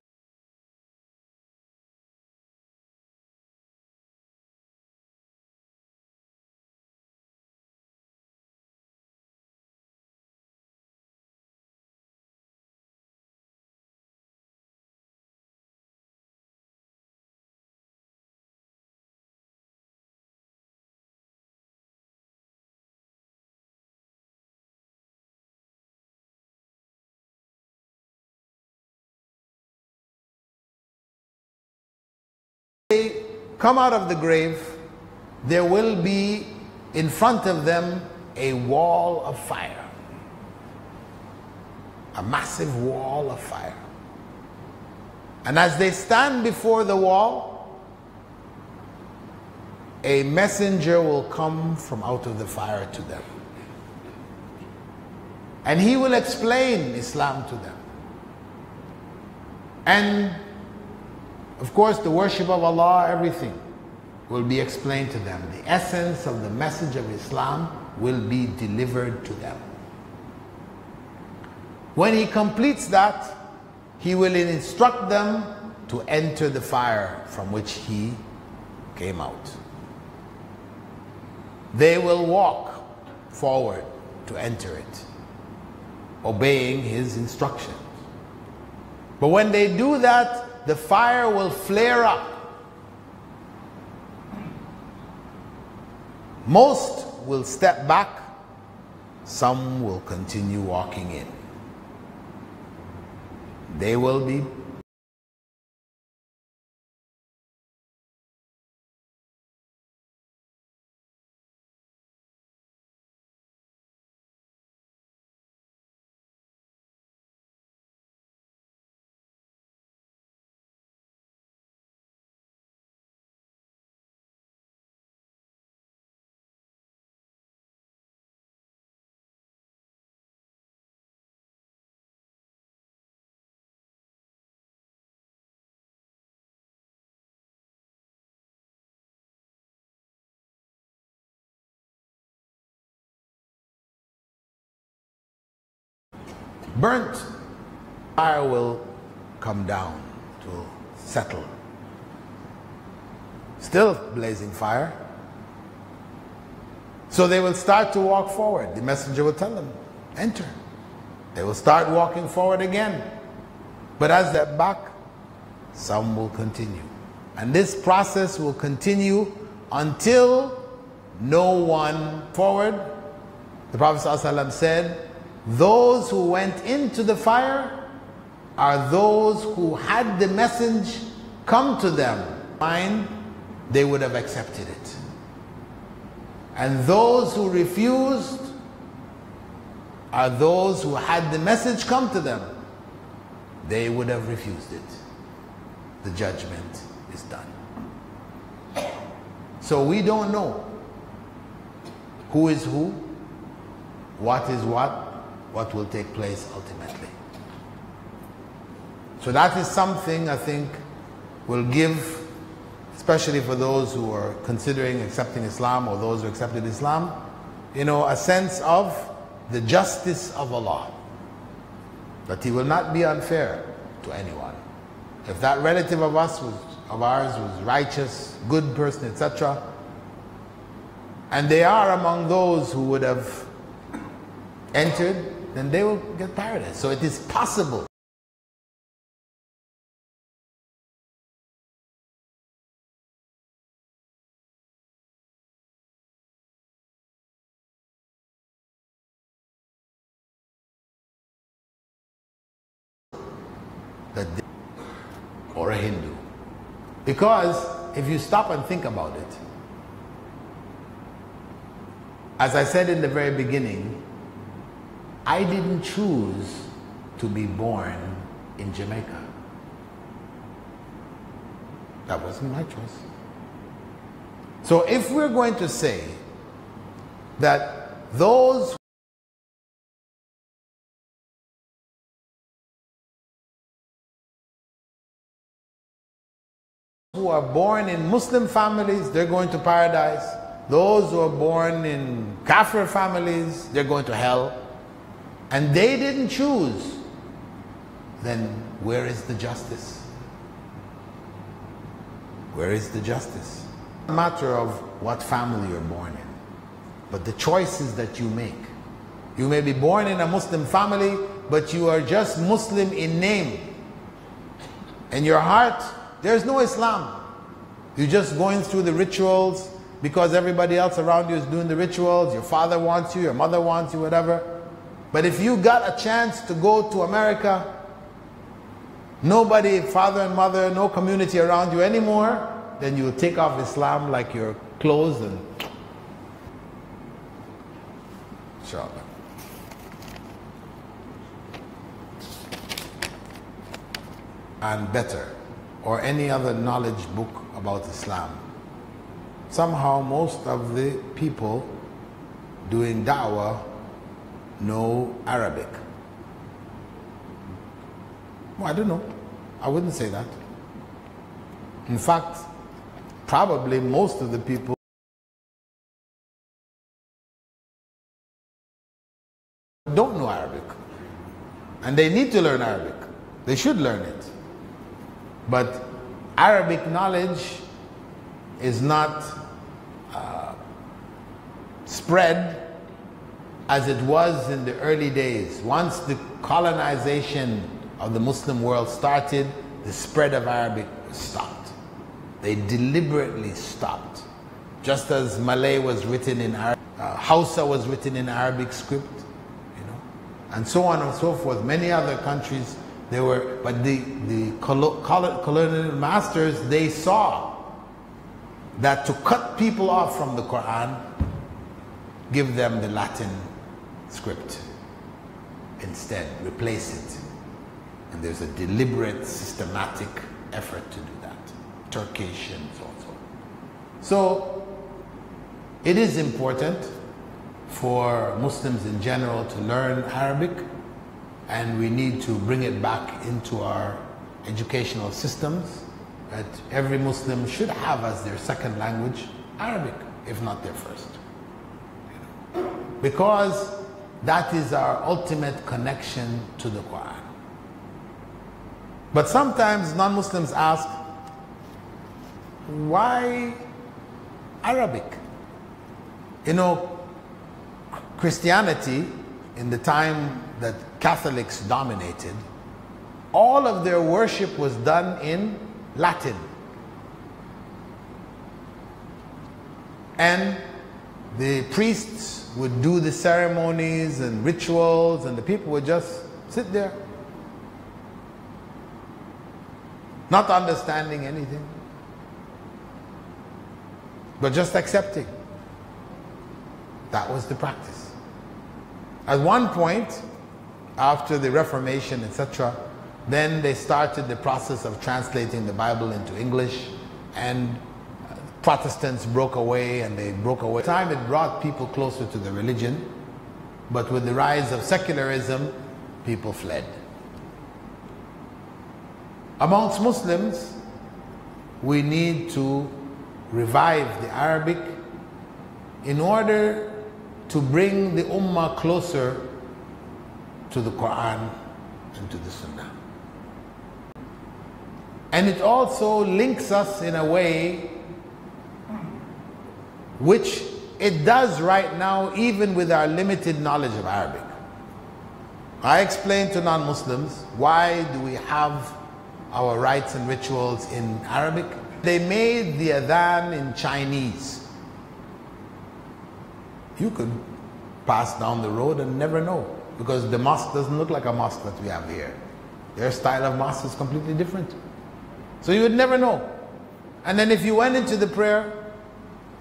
They come out of the grave, there will be in front of them a wall of fire. A massive wall of fire. And as they stand before the wall, a messenger will come from out of the fire to them. And he will explain Islam to them. And of course, the worship of Allah, everything will be explained to them. The essence of the message of Islam will be delivered to them. When he completes that, he will instruct them to enter the fire from which he came out. They will walk forward to enter it, obeying his instructions. But when they do that, the fire will flare up. Most will step back, some will continue walking in. They will be burnt. Fire will come down to settle. Still blazing fire. So they will start to walk forward. The messenger will tell them, enter. They will start walking forward again. But as they're back, some will continue. And this process will continue until no one forward. The Prophet ﷺ said, those who went into the fire are those who had the message come to them. They would have accepted it. And those who refused are those who had the message come to them. They would have refused it. The judgment is done. So we don't know who is who, what is what will take place ultimately. So that is something I think will give, especially for those who are considering accepting Islam or those who accepted Islam, a sense of the justice of Allah. That He will not be unfair to anyone. If that relative of ours was righteous, good person, etc., and they are among those who would have entered, then they will get paradise. So it is possible. Or a Hindu. Because if you stop and think about it, as I said in the very beginning, I didn't choose to be born in Jamaica. That wasn't my choice. So if we're going to say that those who are born in Muslim families, they're going to paradise. Those who are born in Kafir families, they're going to hell. And they didn't choose. Then where is the justice? Where is the justice? It's a matter of what family you're born in, but the choices that you make. You may be born in a Muslim family, but you are just Muslim in name. In your heart, there's no Islam. You're just going through the rituals because everybody else around you is doing the rituals. Your father wants you, your mother wants you, whatever. But if you got a chance to go to America, nobody, father and mother, no community around you anymore, then you will take off Islam like your clothes and inshallah. And better, or any other knowledge book about Islam. Somehow most of the people doing da'wah know Arabic. Well, I don't know. I wouldn't say that. In fact, probably most of the people don't know Arabic. And they need to learn Arabic. They should learn it. But Arabic knowledge is not spread as it was in the early days. Once the colonization of the Muslim world started, the spread of Arabic stopped. They deliberately stopped. Just as Malay was written in Arabic, Hausa was written in Arabic script, you know, and so on and so forth. Many other countries, they were, but the colonial masters, they saw that to cut people off from the Quran, give them the Latin script instead, replace it. And there's a deliberate, systematic effort to do that. Turkish and so on. So it is important for Muslims in general to learn Arabic, and we need to bring it back into our educational systems, that every Muslim should have as their second language Arabic, if not their first. Because that is our ultimate connection to the Quran. But sometimes non-Muslims ask, why Arabic? You know, Christianity, in the time that Catholics dominated, all of their worship was done in Latin. And the priests would do the ceremonies and rituals, and the people would just sit there, not understanding anything, but just accepting. That was the practice. At one point, after the Reformation, etc., then they started the process of translating the Bible into English, and Protestants broke away, and they broke away. At the time it brought people closer to the religion, but with the rise of secularism, people fled. Amongst Muslims, we need to revive the Arabic in order to bring the Ummah closer to the Quran and to the Sunnah. And it also links us in a way which it does right now, even with our limited knowledge of Arabic. I explain to non-Muslims, why do we have our rites and rituals in Arabic? They made the adhan in Chinese. You could pass down the road and never know, because the mosque doesn't look like a mosque that we have here. Their style of mosque is completely different. So you would never know. And then if you went into the prayer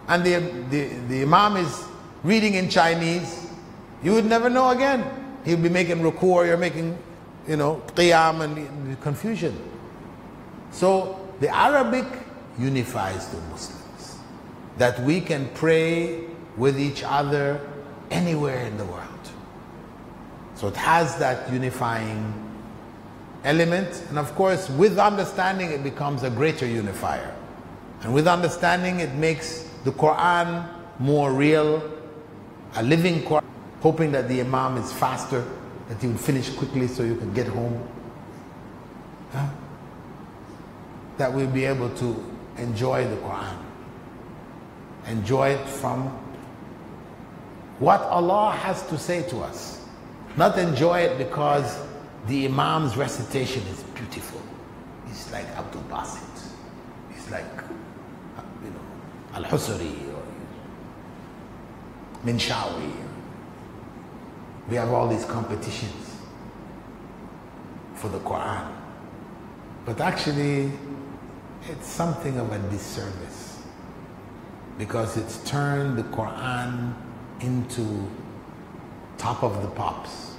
and the Imam is reading in Chinese, you would never know again. He'll be making ruku, or you're making, you know, qiyam, and confusion. So the Arabic unifies the Muslims. That we can pray with each other anywhere in the world. So it has that unifying element, and of course with understanding it becomes a greater unifier. And with understanding it makes the Quran more real, a living Quran, hoping that the Imam is faster, that he will finish quickly so you can get home. Huh? That we'll be able to enjoy the Quran. Enjoy it from what Allah has to say to us. Not enjoy it because the Imam's recitation is beautiful. He's like Abdul Basit. He's like, Al-Husari or Minshawi. We have all these competitions for the Quran. But actually, it's something of a disservice because it's turned the Quran into top of the pops.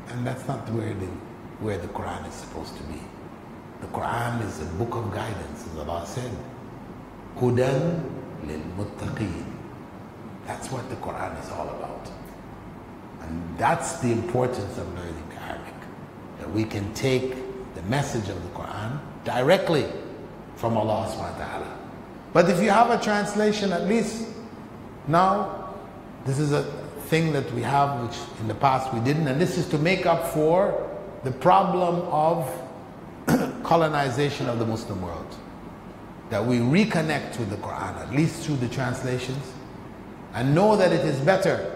And that's not where the Quran is supposed to be. The Quran is a book of guidance, as Allah said. Hudan lil muttaqeen. That's what the Quran is all about. And that's the importance of learning Arabic. That we can take the message of the Quran directly from Allah subhanahu wa ta'ala. But if you have a translation, at least now, this is a thing that we have which in the past we didn't, and this is to make up for the problem of colonization of the Muslim world. That we reconnect with the Quran, at least through the translations, and know that it is better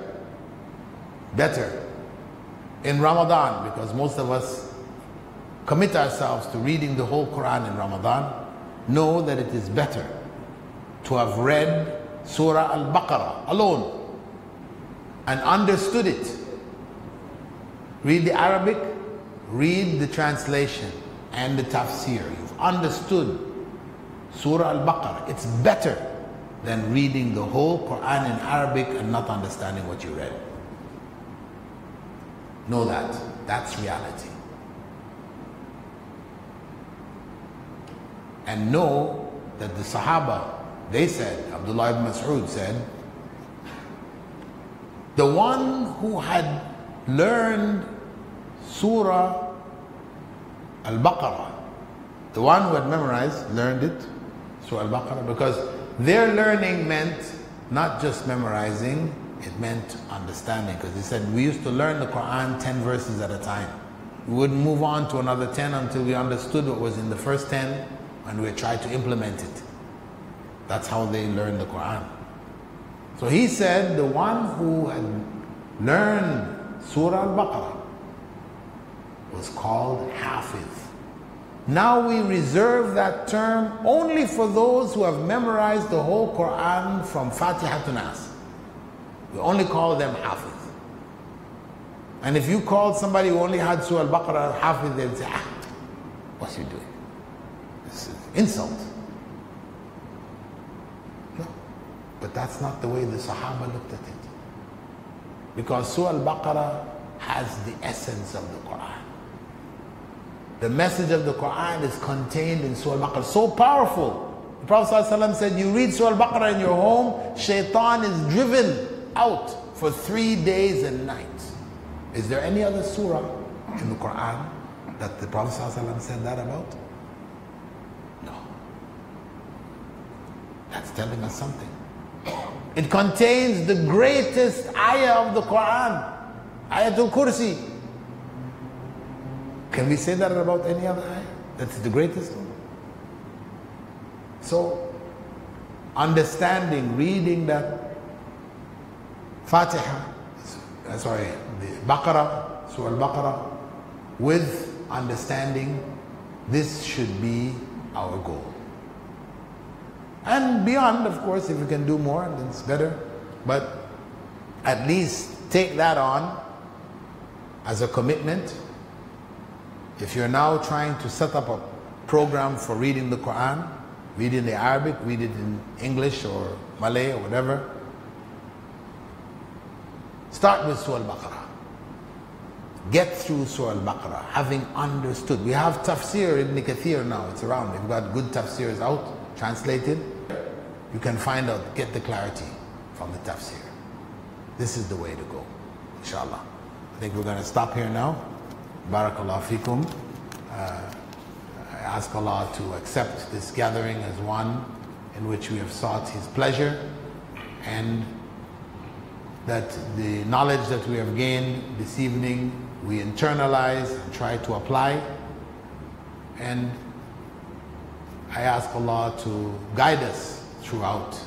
in Ramadan, because most of us commit ourselves to reading the whole Quran in Ramadan. Know that it is better to have read Surah Al-Baqarah alone and understood it. Read the Arabic, read the translation and the tafsir. You've understood Surah Al-Baqarah. It's better than reading the whole Quran in Arabic and not understanding what you read. Know that. That's reality. And know that the Sahaba, they said, Abdullah ibn Mas'ud said, the one who had learned Surah Al-Baqarah, the one who had memorized, learned it, Surah Al-Baqarah, because their learning meant not just memorizing, it meant understanding. Because they said, we used to learn the Quran 10 verses at a time. We wouldn't move on to another 10 until we understood what was in the first 10 and we tried to implement it. That's how they learned the Quran. So he said, the one who had learned Surah Al-Baqarah was called Hafiz. Now we reserve that term only for those who have memorized the whole Quran from Fatiha to Nas. We only call them Hafiz. And if you called somebody who only had Surah Al-Baqarah Hafiz, they'd say, what's he doing? This is insult. No. But that's not the way the Sahaba looked at it. Because Surah Al-Baqarah has the essence of the Quran. The message of the Quran is contained in Surah Al-Baqarah. So powerful. The Prophet ﷺ said, you read Surah Al-Baqarah in your home, shaitan is driven out for 3 days and nights. Is there any other surah in the Quran that the Prophet ﷺ said that about? No. That's telling us something. It contains the greatest ayah of the Quran, Ayatul Kursi. Can we say that about any other ayah? That's the greatest one. So, understanding, reading that Fatiha, the Baqarah, Surah Al-Baqarah, with understanding, this should be our goal. And beyond, of course, if we can do more, then it's better. But at least take that on as a commitment. If you're now trying to set up a program for reading the Quran, read it in Arabic, read it in English or Malay or whatever, start with Surah Al-Baqarah. get through Surah Al-Baqarah, having understood. We have Tafsir Ibn Kathir now, it's around. We've got good Tafsirs out, translated. You can find out, get the clarity from the Tafsir. This is the way to go, inshallah. I think we're going to stop here now. Barakallahu feekum. I ask Allah to accept this gathering as one in which we have sought His pleasure, and that the knowledge that we have gained this evening we internalize and try to apply. And I ask Allah to guide us throughout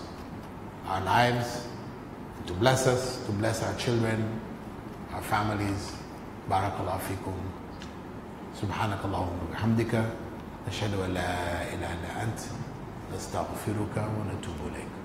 our lives, and to bless us, to bless our children, our families. Barakallahu feekum. Subhanakallahumma wa bihamdika. نشهد أن لا إله إلا أنت نستغفرك ونتوب إليك.